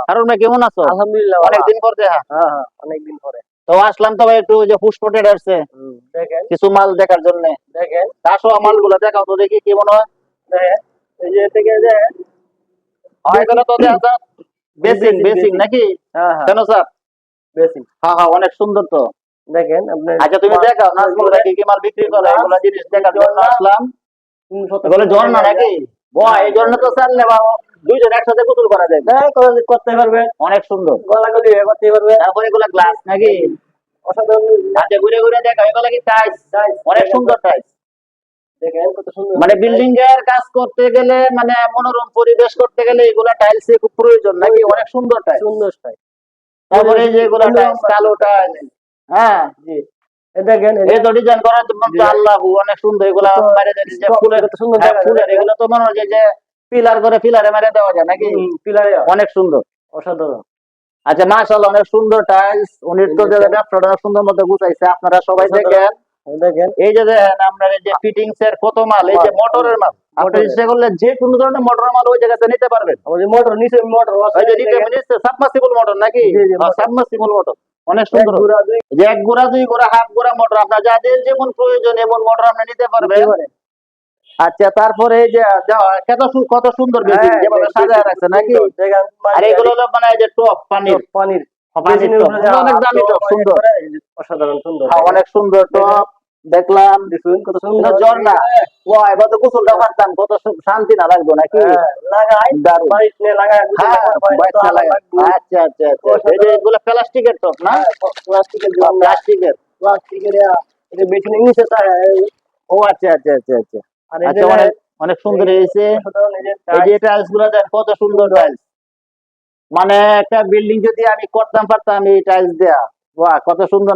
কারণ ভাই কেমন আছো? আলহামদুলিল্লাহ অনেকদিন পর দেখা। হ্যাঁ হ্যাঁ অনেকদিন পরে তো আসলাম তো ভাই একটু যে পুষ্প ট্রেডার্সে দেখেন কিছু মাল দেখার জন্য। দেখেন আসো মালগুলো দেখাও তো দেখি কি মনে হয়। দেখেন এই যে থেকে যে এগুলো তো দেখা বেসিং বেসিং নাকি? হ্যাঁ হ্যাঁ কেন স্যার? বেসিক হ্যাঁ হ্যাঁ অনেক সুন্দর তো। দেখেন আপনি আচ্ছা তুমি দেখাও নাজমুল ভাই কি মাল বিক্রি করে এগুলো জিনিস দেখার জন্য আসলাম। এগুলো ঝর্ণা নাকি? বাহ এই ঝর্ণা তো স্যার নেবা দুইজন একসাথে গোসল করা যায়। হ্যাঁ করতে পারবে অনেক সুন্দর। গলাগলি করতে পারবে তারপরে এগুলো গ্লাস নাকি? অসাধারণ আচ্ছা ঘুরে ঘুরে দেখাও এগুলো কি টাইলস? অনেক সুন্দর টাইলস। দেখেন কত সুন্দর মানে বিল্ডিং এর কাজ করতে গেলে মানে মনোরম পরিবেশ করতে গেলে এগুলা টাইলস খুব প্রয়োজন নাকি? অনেক সুন্দর টাইলস। সুন্দর স্টাইল তারপরে এই যে এগুলা টাইলস কালো টাইলস। হ্যাঁ জি দেখেন এই তো ডিজাইন করার জন্য তো আল্লাহু অনেক সুন্দর এগুলা বাইরে যে ফুলের কত সুন্দর হ্যাঁ, দেখা ফুলের যায়। এগুলো তো মনে হয় যে পিলার করে পিলারে মেরে দেওয়া যায় নাকি? পিলারে অনেক সুন্দর। অসাধারণ আচ্ছা মাশাআল্লাহ অনেক সুন্দর টাইলস উনি তো যে ব্যবসাটা অনেক সুন্দর মতো গুছাইছে আপনারা সবাই দেখেন। দেখেন এই যে দেখেন আপনার এই যে ফিটিংস এর কত মাল এই যে মোটরের মাল আপনি ইচ্ছা করলে যে কোনো ধরনের মোটরের মাল ওই জায়গাতে নিতে পারবেন। আমাদের মোটর নিচে মোটর ওই যে নিচে সাবমার্সিবল মোটর নাকি? জি, জি, মোটর। সাবমার্সিবল মোটর অনেক সুন্দর। ঘোড়া দুই যে এক গোড়া দুই গোড়া হাফ গোড়া মোটর আপনার যাদের যেমন প্রয়োজন এমন মোটর আপনি নিতে পারবেন। আচ্ছা তারপরে এই যে কত সুন্দর বেসিন হ্যাঁ, যেভাবে সাজায় রাখছে নাকি? দেখেন আর এগুলো হলো মানে এই যে টপ পানির পানির পানির টপ অনেক দামি টপ সুন্দর। অসাধারণ সুন্দর হ্যাঁ অনেক সুন্দর টপ দেখলাম। দেখুন কত এটা সুন্দর ঝর্ণা ওয়া এবার তো গোসলটা পারতাম কত শান্তি না লাগতো নাকি? লাগাই দারুণ। বাড়িতে নিয়ে লাগাই হ্যাঁ বাচ্চা লাগে। আচ্ছা আচ্ছা আচ্ছা এই যে এগুলো প্লাস্টিকের টপ না? প্লাস্টিকের প্লাস্টিকের। প্লাস্টিকের এটা বেশি নিচে ও আচ্ছা আচ্ছা আচ্ছা আচ্ছা আর আচ্ছা অনেক অনেক সুন্দর হয়েছে। এই যে টাইলস গুলো দেন কত সুন্দর টাইলস। মানে একটা বিল্ডিং যদি আমি করতাম পারতাম এই টাইলস দেয়া বাহ কত সুন্দর।